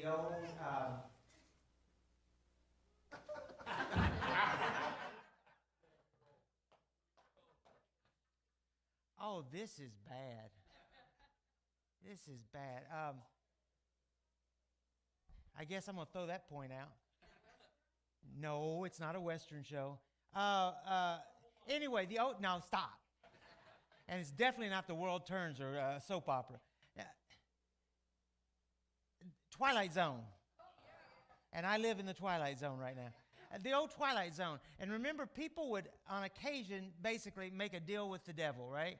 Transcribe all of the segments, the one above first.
the old. Oh, this is bad. This is bad. I guess I'm going to throw that point out. No, it's not a Western show. Anyway, no, stop. And it's definitely not The World Turns or a soap opera. Twilight Zone. And I live in the Twilight Zone right now. The old Twilight Zone. And remember, people would, on occasion, basically make a deal with the devil, right?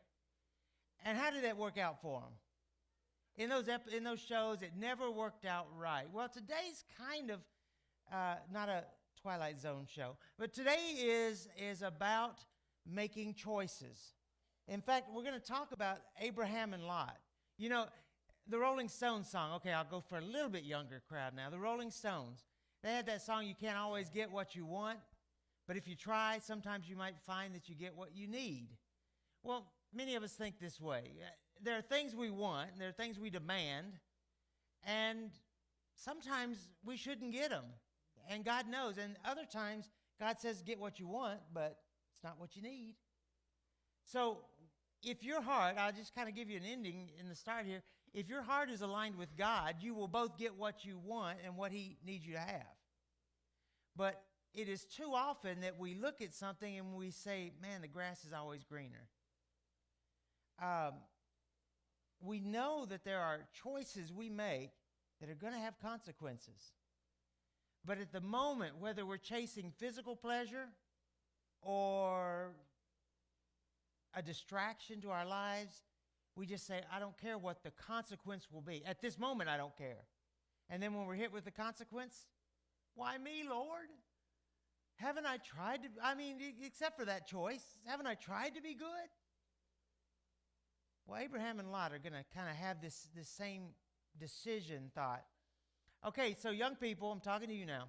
And how did that work out for them? In those shows, it never worked out right. Well, today's kind of not a Twilight Zone show, but today is about making choices. In fact, we're going to talk about Abraham and Lot. You know, the Rolling Stones song. Okay, I'll go for a little bit younger crowd now. The Rolling Stones. They had that song, "You can't always get what you want, but if you try, sometimes you might find that you get what you need." Well, many of us think this way. There are things we want, and there are things we demand, and sometimes we shouldn't get them, and God knows. And other times, God says, get what you want, but it's not what you need. So if your heart, I'll just kind of give you an ending in the start here. If your heart is aligned with God, you will both get what you want and what He needs you to have. But it is too often that we look at something and we say, man, the grass is always greener. We know that there are choices we make that are going to have consequences. But at the moment, whether we're chasing physical pleasure or a distraction to our lives, we just say, I don't care what the consequence will be. At this moment, I don't care. And then when we're hit with the consequence, why me, Lord? Haven't I tried to, except for that choice, haven't I tried to be good? Well, Abraham and Lot are going to kind of have this same decision thought. Okay, so young people, I'm talking to you now.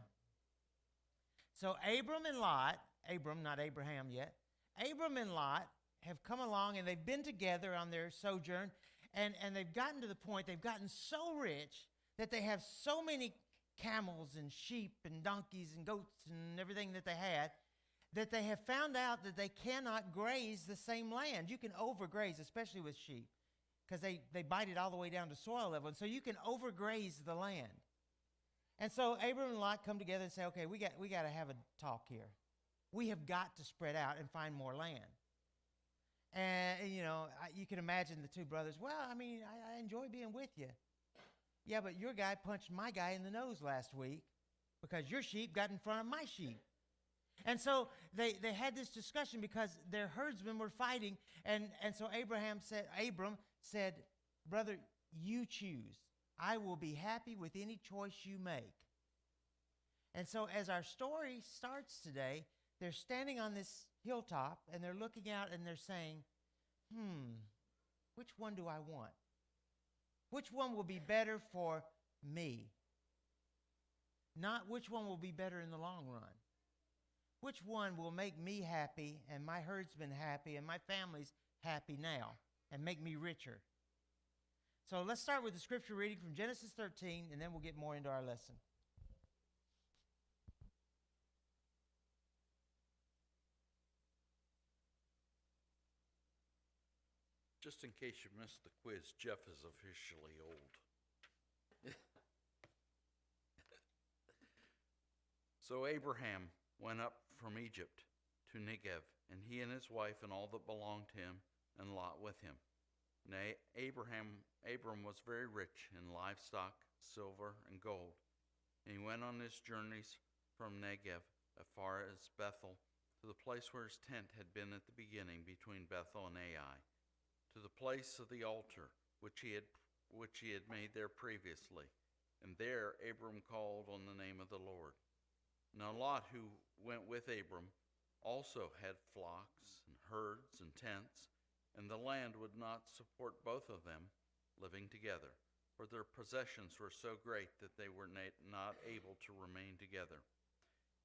So Abram and Lot, Abram, not Abraham yet, Abram and Lot have come along and they've been together on their sojourn, and they've gotten to the point, they've gotten so rich that they have so many camels and sheep and donkeys and goats and everything that they had, that they have found out that they cannot graze the same land. You can overgraze, especially with sheep, because they bite it all the way down to soil level. And so you can overgraze the land. And so Abram and Lot come together and say, okay, we got to have a talk here. We have got to spread out and find more land. And, you can imagine the two brothers, well, I enjoy being with you. Yeah, but your guy punched my guy in the nose last week because your sheep got in front of my sheep. And so they had this discussion because their herdsmen were fighting. And so Abram said, brother, you choose. I will be happy with any choice you make. And so as our story starts today, they're standing on this hilltop and they're looking out and they're saying, which one do I want? Which one will be better for me? Not which one will be better in the long run. Which one will make me happy and my herdsmen happy and my family's happy now and make me richer? So let's start with the scripture reading from Genesis 13, and then we'll get more into our lesson. Just in case you missed the quiz, Jeff is officially old. So Abraham went up from Egypt to Negev, and he and his wife and all that belonged to him, and Lot with him. Nay, Abram was very rich in livestock, silver, and gold. And he went on his journeys from Negev as far as Bethel, to the place where his tent had been at the beginning between Bethel and Ai, to the place of the altar which he had made there previously. And there Abram called on the name of the Lord. Now Lot, who went with Abram, also had flocks and herds and tents, and the land would not support both of them living together, for their possessions were so great that they were not able to remain together.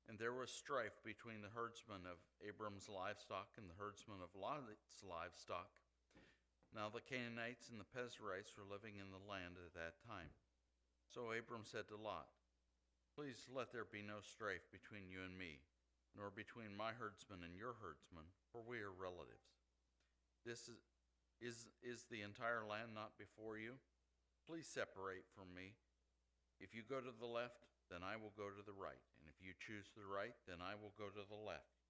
And there was strife between the herdsmen of Abram's livestock and the herdsmen of Lot's livestock. Now the Canaanites and the Perizzites were living in the land at that time. So Abram said to Lot, "Please let there be no strife between you and me, nor between my herdsmen and your herdsmen, for we are relatives. This is the entire land not before you? Please separate from me. If you go to the left, then I will go to the right, and if you choose the right, then I will go to the left."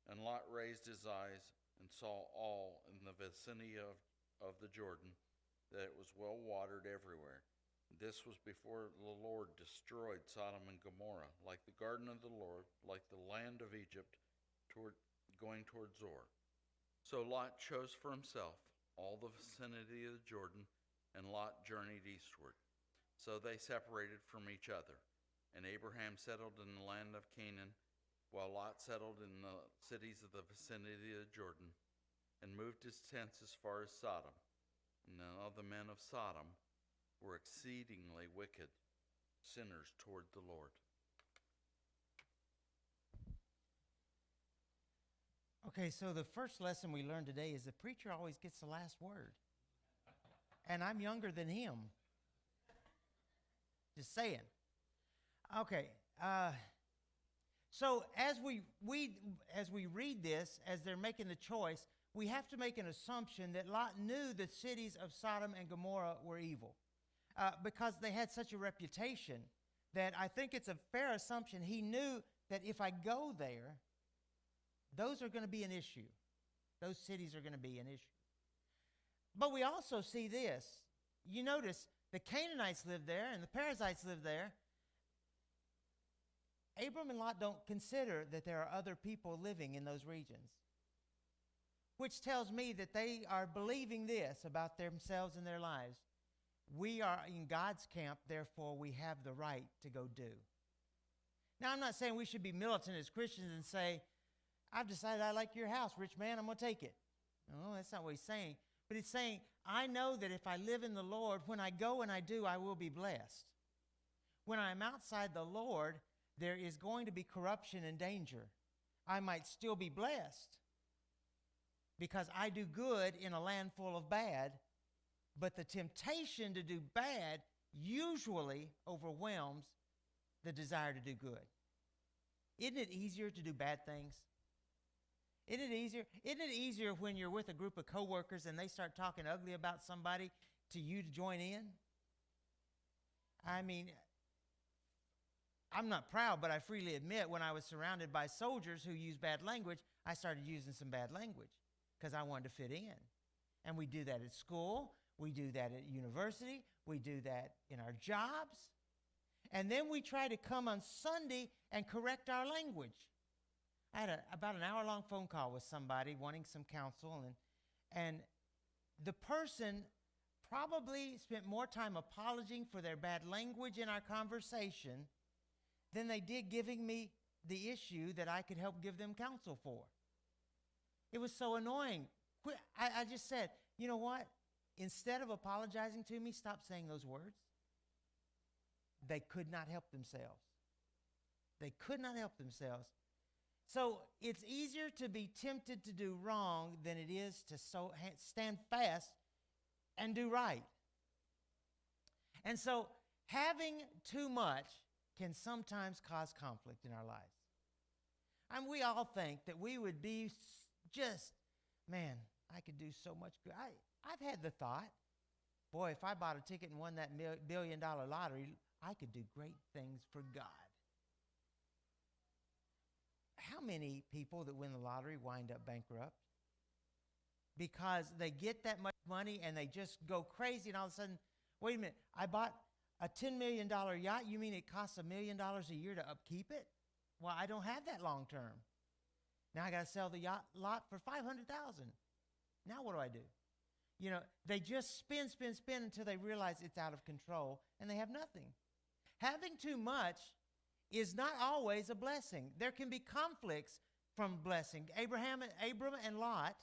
And Lot raised his eyes and saw all in the vicinity of the Jordan, that it was well watered everywhere. This was before the Lord destroyed Sodom and Gomorrah, like the garden of the Lord, like the land of Egypt, going toward Zoar. So Lot chose for himself all the vicinity of the Jordan, and Lot journeyed eastward. So they separated from each other, and Abraham settled in the land of Canaan, while Lot settled in the cities of the vicinity of the Jordan, and moved his tents as far as Sodom. And now the men of Sodom were exceedingly wicked, sinners toward the Lord. Okay, so the first lesson we learned today is the preacher always gets the last word. And I'm younger than him. Just saying. Okay, so as we read this, as they're making the choice, we have to make an assumption that Lot knew the cities of Sodom and Gomorrah were evil, because they had such a reputation that I think it's a fair assumption he knew that if I go there, those are going to be an issue. Those cities are going to be an issue. But we also see this. You notice the Canaanites lived there and the Perizzites lived there. Abram and Lot don't consider that there are other people living in those regions, which tells me that they are believing this about themselves and their lives. We are in God's camp, therefore we have the right to go do. Now, I'm not saying we should be militant as Christians and say, "I've decided I like your house, rich man, I'm going to take it." No, that's not what he's saying. But he's saying, I know that if I live in the Lord, when I go and I do, I will be blessed. When I'm outside the Lord, there is going to be corruption and danger. I might still be blessed because I do good in a land full of bad, but the temptation to do bad usually overwhelms the desire to do good. Isn't it easier to do bad things? Isn't it easier? Isn't it easier when you're with a group of coworkers and they start talking ugly about somebody to you to join in? I mean, I'm not proud, but I freely admit when I was surrounded by soldiers who use bad language, I started using some bad language because I wanted to fit in. And we do that at school. We do that at university. We do that in our jobs. And then we try to come on Sunday and correct our language. I had about an hour-long phone call with somebody wanting some counsel, and the person probably spent more time apologizing for their bad language in our conversation than they did giving me the issue that I could help give them counsel for. It was so annoying. I just said, you know what? Instead of apologizing to me, stop saying those words. They could not help themselves. They could not help themselves. So it's easier to be tempted to do wrong than it is to stand fast and do right. And so having too much can sometimes cause conflict in our lives. And we all think that we would be just, man, I could do so much good. I've had the thought, boy, if I bought a ticket and won that $1 billion lottery, I could do great things for God. How many people that win the lottery wind up bankrupt? Because they get that much money and they just go crazy, and all of a sudden, wait a minute, I bought a $10 million yacht. You mean it costs $1 million a year to upkeep it? Well, I don't have that long term. Now I got to sell the lot for $500,000. Now what do? You know, they just spin until they realize it's out of control and they have nothing. Having too much is not always a blessing. There can be conflicts from blessing. Abram and Lot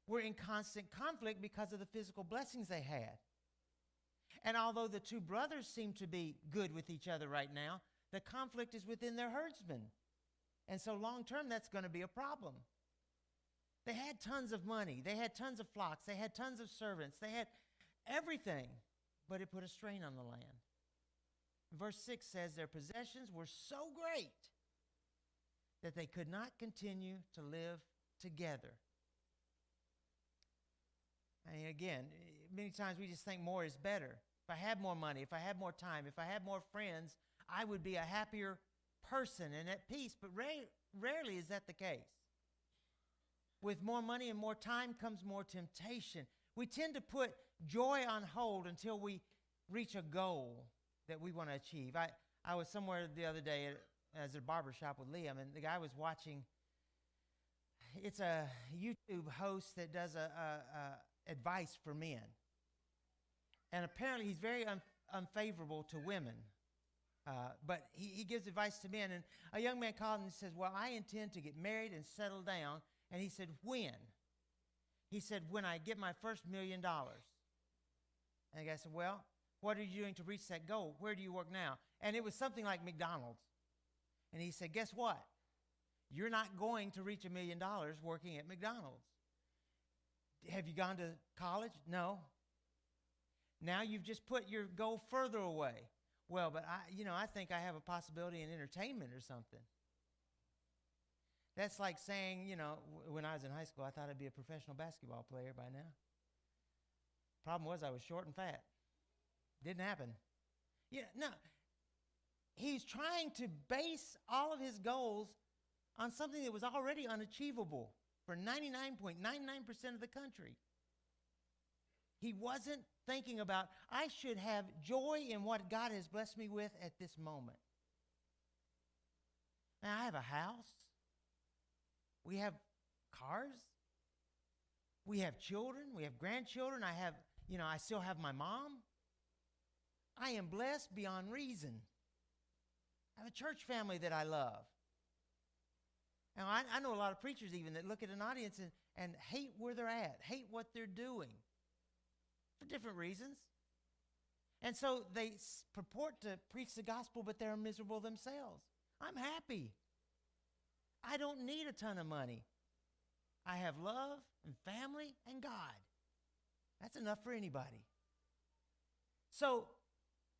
were in constant conflict because of the physical blessings they had. And although the two brothers seem to be good with each other right now, the conflict is within their herdsmen. And so long term, that's going to be a problem. They had tons of money. They had tons of flocks. They had tons of servants. They had everything, but it put a strain on the land. verse 6 says, their possessions were so great that they could not continue to live together. I mean, again, many times we just think more is better. If I had more money, if I had more time, if I had more friends, I would be a happier person and at peace. But rarely is that the case. With more money and more time comes more temptation. We tend to put joy on hold until we reach a goal that we want to achieve. I was somewhere the other day as a barber shop with Liam, and the guy was watching. It's a YouTube host that does a advice for men. And apparently he's very unfavorable to women. But he gives advice to men. And a young man called and says, well, I intend to get married and settle down. And he said, when? He said, when I get my first $1 million. And the guy said, well, what are you doing to reach that goal? Where do you work now? And it was something like McDonald's. And he said, guess what? You're not going to reach $1 million working at McDonald's. Have you gone to college? No. Now you've just put your goal further away. Well, but I think I have a possibility in entertainment or something. That's like saying, when I was in high school, I thought I'd be a professional basketball player by now. Problem was I was short and fat. Didn't happen. No. He's trying to base all of his goals on something that was already unachievable for 99.99% of the country. He wasn't thinking about, I should have joy in what God has blessed me with at this moment. Now, I have a house. We have cars. We have children. We have grandchildren. I still have my mom. I am blessed beyond reason. I have a church family that I love. Now, I know a lot of preachers even that look at an audience and hate where they're at, hate what they're doing for different reasons. And so they purport to preach the gospel, but they're miserable themselves. I'm happy. I don't need a ton of money. I have love and family and God. That's enough for anybody. So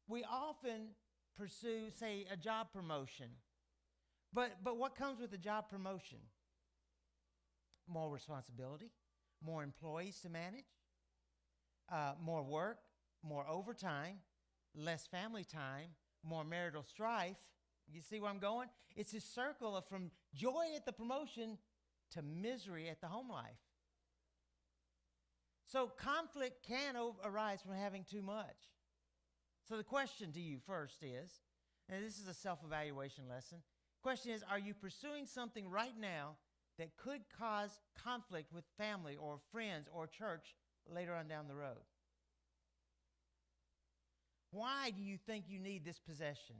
we often pursue, say, a job promotion. But what comes with a job promotion? More responsibility, more employees to manage, more work, more overtime, less family time, more marital strife. You see where I'm going? It's a circle of from joy at the promotion to misery at the home life. So conflict can arise from having too much. So the question to you first is, and this is a self-evaluation lesson, question is, are you pursuing something right now that could cause conflict with family or friends or church later on down the road? Why do you think you need this possession?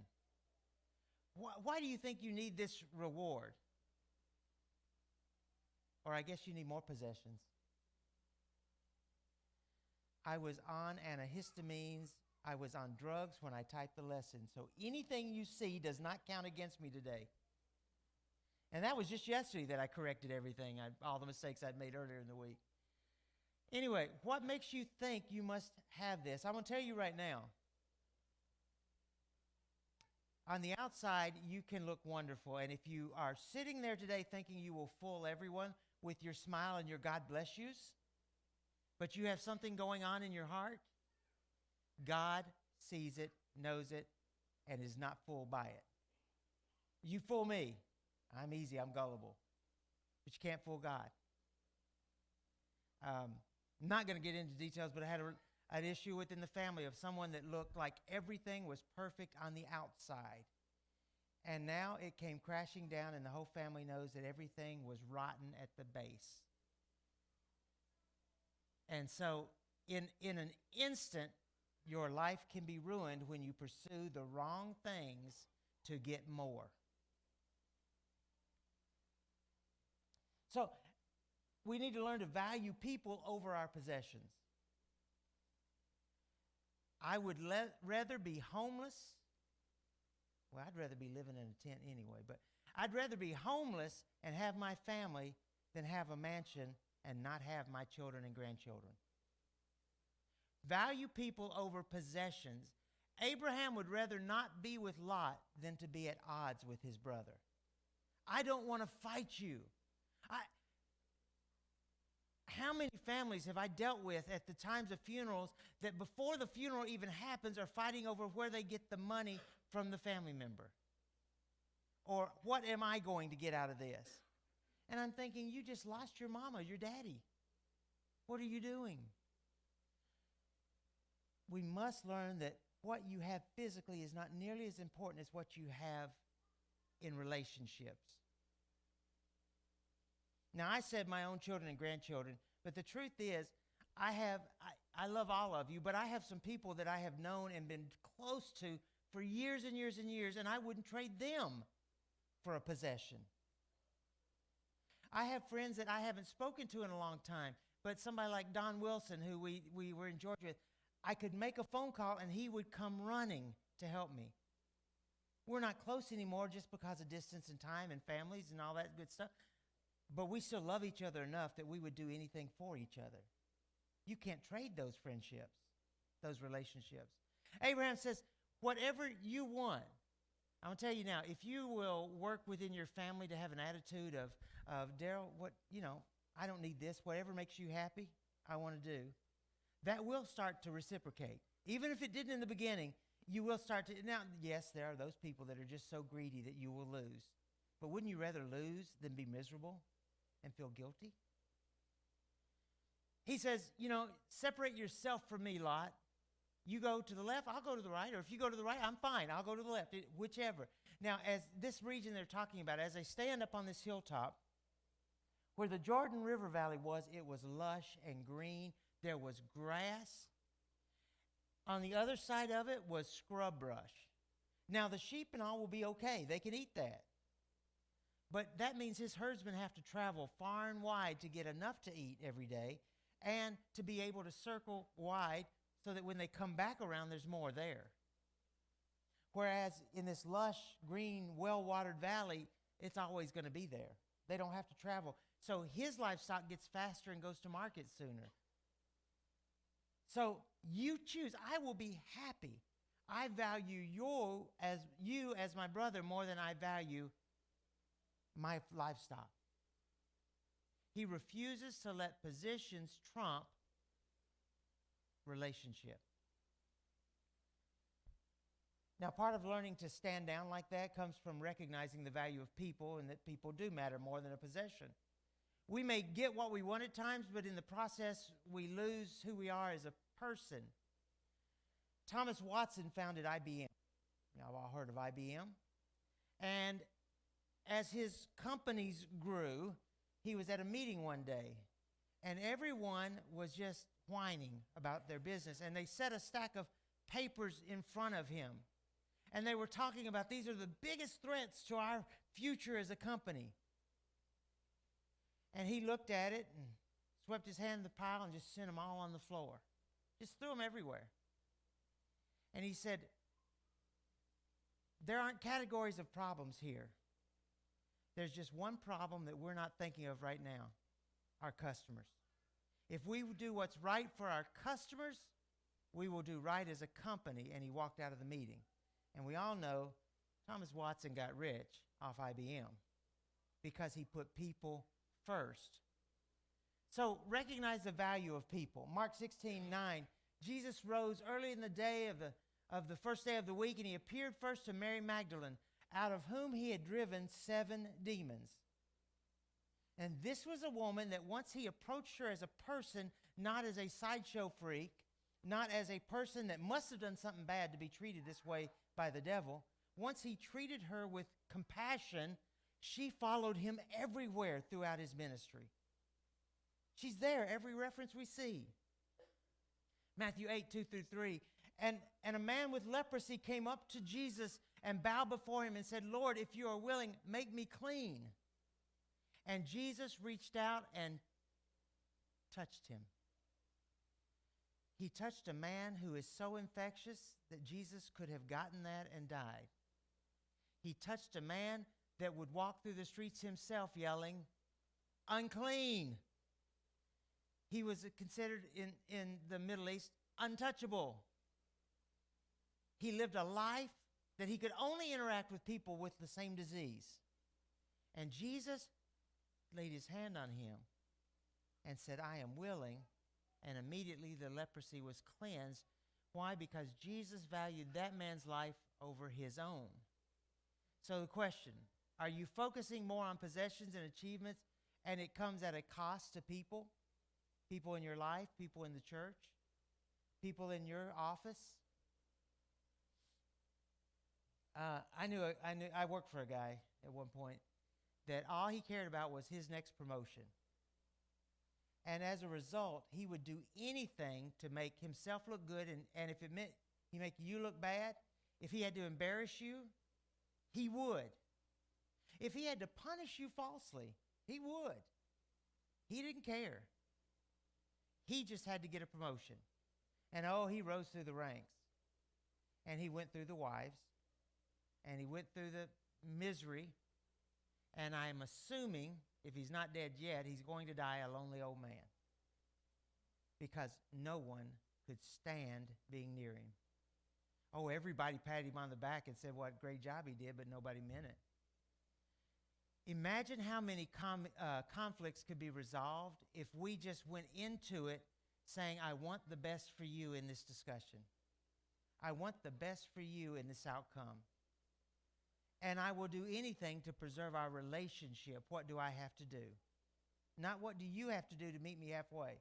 Why do you think you need this reward? Or I guess you need more possessions. I was on antihistamines. I was on drugs when I typed the lesson. So anything you see does not count against me today. And that was just yesterday that I corrected everything, all the mistakes I'd made earlier in the week. Anyway, what makes you think you must have this? I'm going to tell you right now. On the outside, you can look wonderful. And if you are sitting there today thinking you will fool everyone with your smile and your God bless yous, but you have something going on in your heart, God sees it, knows it, and is not fooled by it. You fool me. I'm easy. I'm gullible. But you can't fool God. I'm not going to get into details, but I had an issue within the family of someone that looked like everything was perfect on the outside. And now it came crashing down, and the whole family knows that everything was rotten at the base. And so in an instant, your life can be ruined when you pursue the wrong things to get more. So we need to learn to value people over our possessions. I would rather be homeless. Well, I'd rather be living in a tent anyway, but I'd rather be homeless and have my family than have a mansion and not have my children and grandchildren. Value people over possessions. Abraham would rather not be with Lot than to be at odds with his brother. I don't want to fight you. How many families have I dealt with at the times of funerals that before the funeral even happens are fighting over where they get the money from the family member? Or what am I going to get out of this? And I'm thinking, you just lost your mama, your daddy. What are you doing? We must learn that what you have physically is not nearly as important as what you have in relationships. Now, I said my own children and grandchildren, but the truth is, I love all of you, but I have some people that I have known and been close to for years and years and years, and I wouldn't trade them for a possession. I have friends that I haven't spoken to in a long time, but somebody like Don Wilson, who we were in Georgia with, I could make a phone call and he would come running to help me. We're not close anymore just because of distance and time and families and all that good stuff. But we still love each other enough that we would do anything for each other. You can't trade those friendships, those relationships. Abraham says, whatever you want. I'm going to tell you now, if you will work within your family to have an attitude of Daryl, I don't need this. Whatever makes you happy, I want to do. That will start to reciprocate. Even if it didn't in the beginning, you will start to. Now, yes, there are those people that are just so greedy that you will lose. But wouldn't you rather lose than be miserable and feel guilty? He says, separate yourself from me, Lot. You go to the left, I'll go to the right. Or if you go to the right, I'm fine. I'll go to the left, whichever. Now, as this region they're talking about, as they stand up on this hilltop, where the Jordan River Valley was, it was lush and green. There was grass. On the other side of it was scrub brush. Now, the sheep and all will be okay. They can eat that. But that means his herdsmen have to travel far and wide to get enough to eat every day and to be able to circle wide so that when they come back around, there's more there. Whereas in this lush, green, well-watered valley, it's always going to be there. They don't have to travel. So his livestock gets faster and goes to market sooner. So you choose. I will be happy. I value you as my brother more than I value my livestock. He refuses to let positions trump relationship. Now, part of learning to stand down like that comes from recognizing the value of people and that people do matter more than a possession. We may get what we want at times, but in the process, we lose who we are as a person. Thomas Watson founded IBM. Y'all all heard of IBM? And as his companies grew, he was at a meeting one day, and everyone was just whining about their business. And they set a stack of papers in front of him. And they were talking about these are the biggest threats to our future as a company. And he looked at it and swept his hand in the pile and just sent them all on the floor. Just threw them everywhere. And he said, there aren't categories of problems here. There's just one problem that we're not thinking of right now, our customers. If we do what's right for our customers, we will do right as a company. And he walked out of the meeting. And we all know Thomas Watson got rich off IBM because he put people first. So recognize the value of people. Mark 16:9, Jesus rose early in the day of the first day of the week, and he appeared first to Mary Magdalene, out of whom he had driven 7 demons. And this was a woman that once he approached her as a person, not as a sideshow freak, not as a person that must have done something bad to be treated this way by the devil. Once he treated her with compassion, she followed him everywhere throughout his ministry. She's there, every reference we see. Matthew 8:2-3. And a man with leprosy came up to Jesus and bowed before him and said, Lord, if you are willing, make me clean. And Jesus reached out and touched him. He touched a man who is so infectious that Jesus could have gotten that and died. He touched a man that would walk through the streets himself yelling, unclean. He was considered in the Middle East untouchable. He lived a life that he could only interact with people with the same disease. And Jesus laid his hand on him and said, I am willing. And immediately the leprosy was cleansed. Why? Because Jesus valued that man's life over his own. So the question, are you focusing more on possessions and achievements, and it comes at a cost to people? People in your life, people in the church, people in your office? I worked for a guy at one point that all he cared about was his next promotion. And as a result, he would do anything to make himself look good, and if it meant he make you look bad, if he had to embarrass you, he would. If he had to punish you falsely, he would. He didn't care. He just had to get a promotion. And he rose through the ranks. And he went through the wives. And he went through the misery. And I'm assuming, if he's not dead yet, he's going to die a lonely old man. Because no one could stand being near him. Oh, everybody patted him on the back and said what a great job he did, but nobody meant it. Imagine how many conflicts could be resolved if we just went into it saying, I want the best for you in this discussion. I want the best for you in this outcome. And I will do anything to preserve our relationship. What do I have to do? Not what do you have to do to meet me halfway.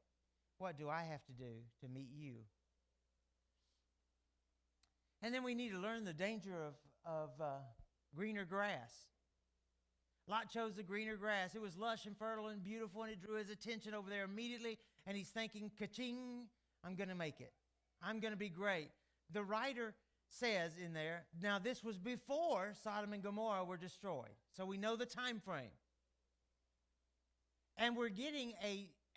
What do I have to do to meet you? And then we need to learn the danger of greener grass. Lot chose the greener grass. It was lush and fertile and beautiful, and it drew his attention over there immediately. And he's thinking, ka-ching, I'm going to make it. I'm going to be great. The writer says in there, now this was before Sodom and Gomorrah were destroyed. So we know the time frame. And we're getting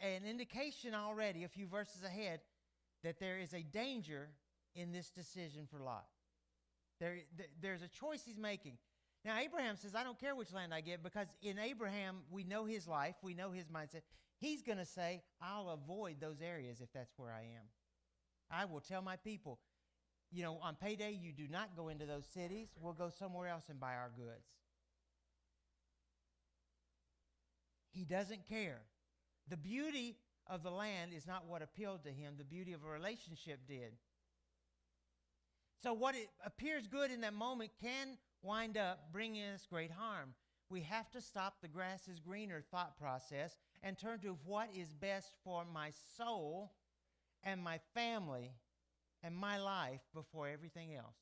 an indication already, a few verses ahead, that there is a danger in this decision for Lot. There's a choice he's making. Now, Abraham says, I don't care which land I get, because in Abraham, we know his life, we know his mindset. He's going to say, I'll avoid those areas if that's where I am. I will tell my people, on payday, you do not go into those cities. We'll go somewhere else and buy our goods. He doesn't care. The beauty of the land is not what appealed to him. The beauty of a relationship did. So what it appears good in that moment can wind up bringing us great harm. We have to stop the grass is greener thought process and turn to what is best for my soul and my family and my life before everything else.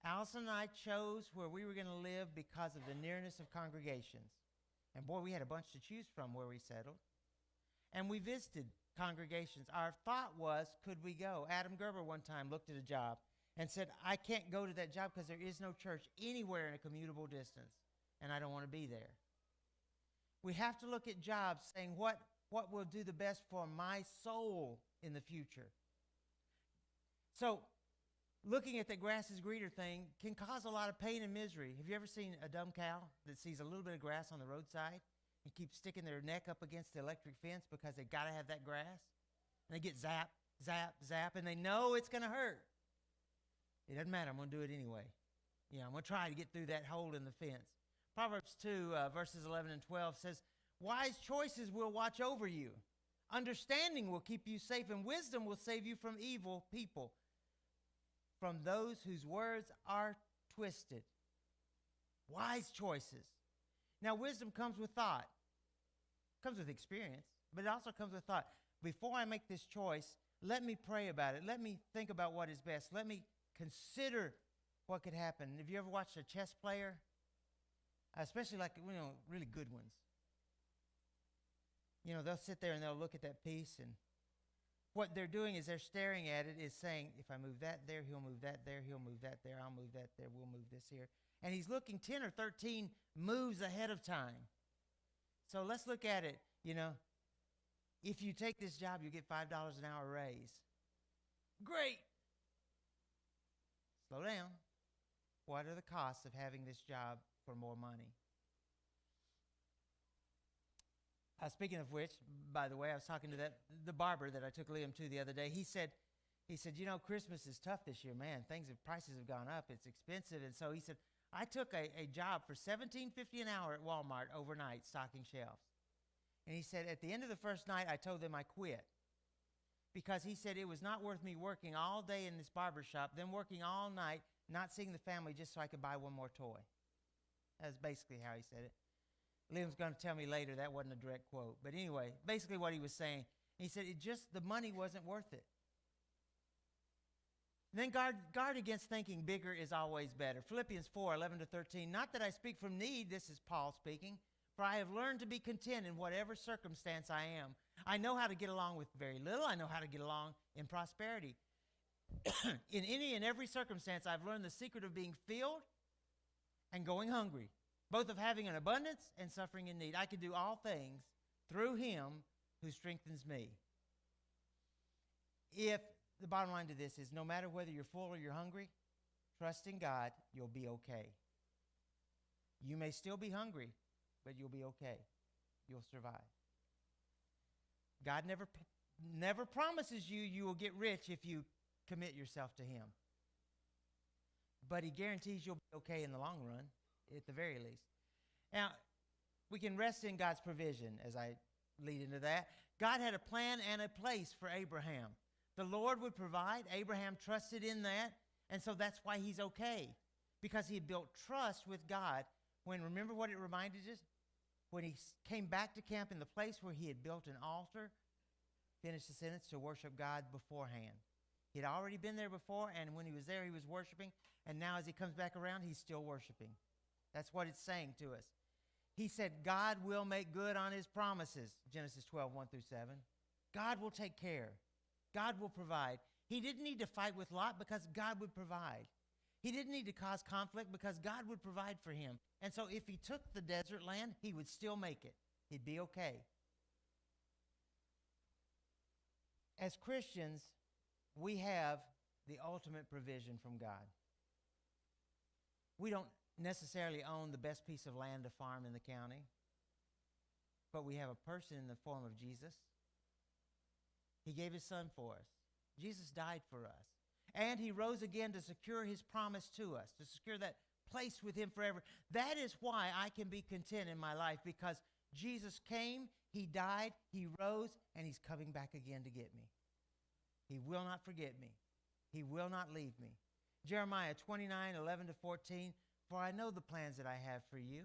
Allison and I chose where we were going to live because of the nearness of congregations. And boy, we had a bunch to choose from where we settled. And we visited congregations. Our thought was, could we go? Adam Gerber one time looked at a job and said, I can't go to that job because there is no church anywhere in a commutable distance, and I don't want to be there. We have to look at jobs saying, what will do the best for my soul in the future? So looking at the grass is greener thing can cause a lot of pain and misery. Have you ever seen a dumb cow that sees a little bit of grass on the roadside and keeps sticking their neck up against the electric fence because they got to have that grass? And they get zap, zap, zap, and they know it's going to hurt. It doesn't matter. I'm going to do it anyway. I'm going to try to get through that hole in the fence. Proverbs 2, verses 11 and 12 says, wise choices will watch over you. Understanding will keep you safe, and wisdom will save you from evil people, from those whose words are twisted. Wise choices. Now, wisdom comes with thought. Comes with experience, but it also comes with thought. Before I make this choice, let me pray about it. Let me think about what is best. Let me consider what could happen. Have you ever watched a chess player? Especially really good ones. They'll sit there and they'll look at that piece, and what they're doing is they're staring at it, is saying, if I move that there, he'll move that there, he'll move that there, I'll move that there, we'll move this here. And he's looking 10 or 13 moves ahead of time. So let's look at it, If you take this job, you get $5 an hour raise. Great. Slow down. What are the costs of having this job for more money? Speaking of which, by the way, I was talking to the barber that I took Liam to the other day. He said, he said, you know, Christmas is tough this year, man. Prices have gone up. It's expensive. And so he said, I took a job for $17.50 an hour at Walmart overnight stocking shelves. And he said, at the end of the first night, I told them I quit. Because he said it was not worth me working all day in this barber shop, then working all night, not seeing the family just so I could buy one more toy. That's basically how he said it. Liam's going to tell me later that wasn't a direct quote. But anyway, basically what he was saying, he said the money wasn't worth it. Then guard against thinking bigger is always better. Philippians 4:11-13. Not that I speak from need, this is Paul speaking, for I have learned to be content in whatever circumstance I am. I know how to get along with very little. I know how to get along in prosperity. In any and every circumstance, I've learned the secret of being filled and going hungry, both of having an abundance and suffering in need. I can do all things through him who strengthens me. If the bottom line to this is no matter whether you're full or you're hungry, trust in God, you'll be okay. You may still be hungry, but you'll be okay. You'll survive. God never promises you will get rich if you commit yourself to him. But he guarantees you'll be okay in the long run, at the very least. Now, we can rest in God's provision as I lead into that. God had a plan and a place for Abraham. The Lord would provide. Abraham trusted in that, and so that's why he's okay, because he had built trust with God. Remember what it reminded us? When he came back to camp in the place where he had built an altar, finished the sentence, to worship God beforehand. He had already been there before, and when he was there, he was worshiping, and now as he comes back around, he's still worshiping. That's what it's saying to us. He said, God will make good on his promises, Genesis 12:1-7. God will take care. God will provide. He didn't need to fight with Lot because God would provide. He didn't need to cause conflict because God would provide for him. And so if he took the desert land, he would still make it. He'd be okay. As Christians, we have the ultimate provision from God. We don't necessarily own the best piece of land to farm in the county, but we have a person in the form of Jesus. He gave his son for us. Jesus died for us. And he rose again to secure his promise to us, to secure that place with him forever. That is why I can be content in my life, because Jesus came, he died, he rose, and he's coming back again to get me. He will not forget me. He will not leave me. Jeremiah 29:11-14, for I know the plans that I have for you,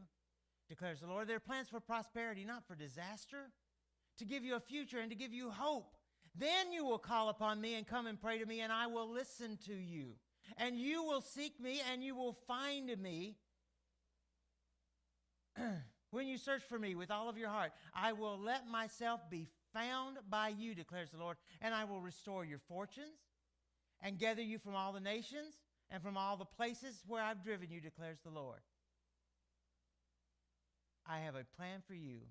declares the Lord. They're plans for prosperity, not for disaster, to give you a future and to give you hope. Then you will call upon me and come and pray to me, and I will listen to you. And you will seek me, and you will find me when you search for me with all of your heart. I will let myself be found by you, declares the Lord, and I will restore your fortunes and gather you from all the nations and from all the places where I've driven you, declares the Lord. I have a plan for you,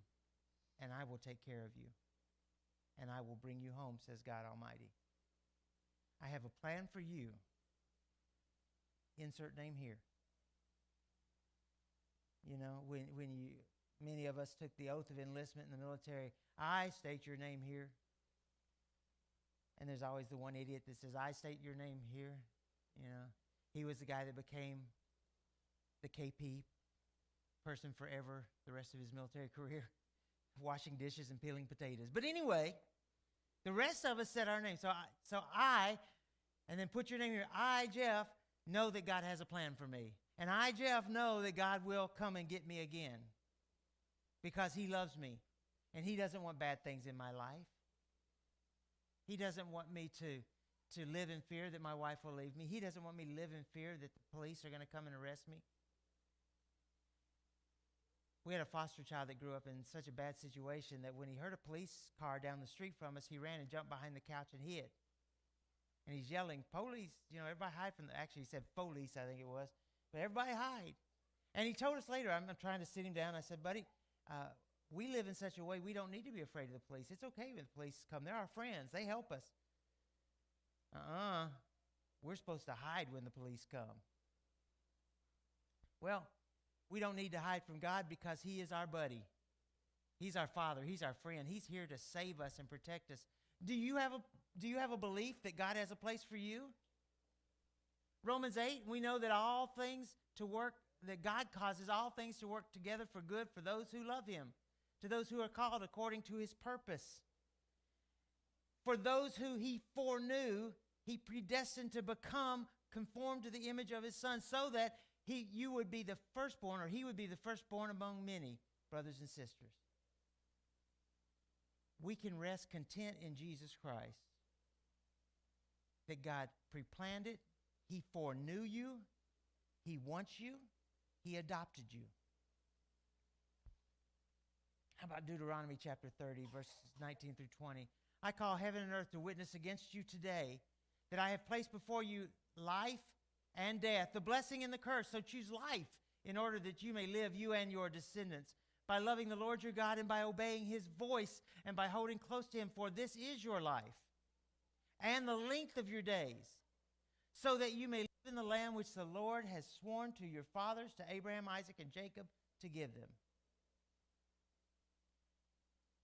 and I will take care of you. And I will bring you home, says God Almighty. I have a plan for you. Insert name here. You know, many of us took the oath of enlistment in the military. I state your name here. And there's always the one idiot that says, I state your name here. You know, he was the guy that became the KP person forever the rest of his military career, washing dishes and peeling potatoes. But anyway, the rest of us said our name. So I, and then put your name here. I, Jeff, know that God has a plan for me. And I, Jeff, know that God will come and get me again because he loves me. And he doesn't want bad things in my life. He doesn't want me to live in fear that my wife will leave me. He doesn't want me to live in fear that the police are going to come and arrest me. We had a foster child that grew up in such a bad situation that when he heard a police car down the street from us, he ran and jumped behind the couch and hid. And he's yelling, police, you know, everybody hide from actually he said police, I think it was, but everybody hide. And he told us later, I'm trying to sit him down, I said, buddy, we live in such a way we don't need to be afraid of the police. It's okay when the police come. They're our friends. They help us. We're supposed to hide when the police come. Well, we don't need to hide from God because he is our buddy. He's our father. He's our friend. He's here to save us and protect us. Do you have Do you have a belief that God has a place for you? Romans 8, we know that that God causes all things to work together for good for those who love him, to those who are called according to his purpose. For those who he foreknew, he predestined to become conformed to the image of his Son, so that you would be the firstborn, or he would be the firstborn among many brothers and sisters. We can rest content in Jesus Christ, that God pre-planned it, he foreknew you, he wants you, he adopted you. How about Deuteronomy chapter 30, verses 19 through 20? I call heaven and earth to witness against you today that I have placed before you life and death, the blessing and the curse. So choose life in order that you may live, you and your descendants, by loving the Lord your God and by obeying his voice and by holding close to him. For this is your life and the length of your days, so that you may live in the land which the Lord has sworn to your fathers, to Abraham, Isaac, and Jacob, to give them.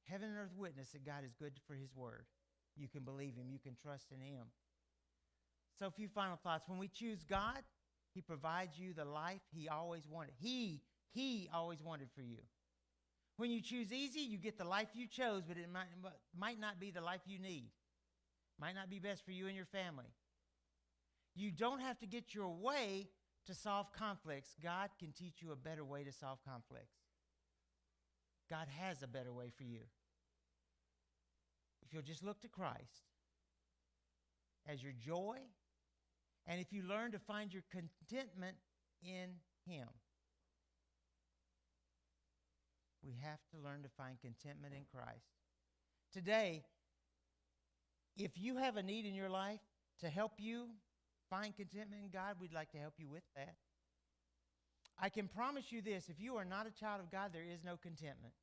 Heaven and earth witness that God is good for his word. You can believe him. You can trust in him. So a few final thoughts. When we choose God, he provides you the life he always wanted. He always wanted for you. When you choose easy, you get the life you chose, but it might not be the life you need. Might not be best for you and your family. You don't have to get your way to solve conflicts. God can teach you a better way to solve conflicts. God has a better way for you. If you'll just look to Christ as your joy, and if you learn to find your contentment in him. We have to learn to find contentment in Christ. Today, if you have a need in your life to help you find contentment in God, we'd like to help you with that. I can promise you this: if you are not a child of God, there is no contentment.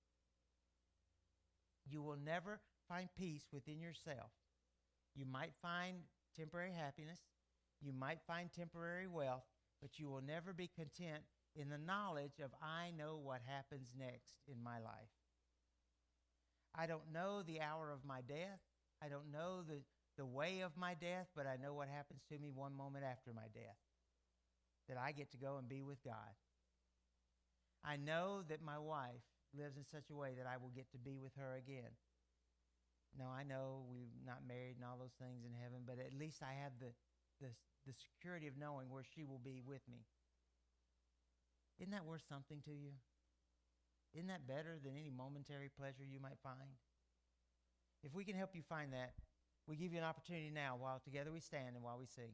You will never find peace within yourself. You might find temporary happiness. You might find temporary wealth, but you will never be content in the knowledge of, I know what happens next in my life. I don't know the hour of my death. I don't know the way of my death, but I know what happens to me one moment after my death, that I get to go and be with God. I know that my wife lives in such a way that I will get to be with her again. Now, I know we're not married and all those things in heaven, but at least I have the security of knowing where she will be with me. Isn't that worth something to you? Isn't that better than any momentary pleasure you might find? If we can help you find that, we give you an opportunity now while together we stand and while we sing.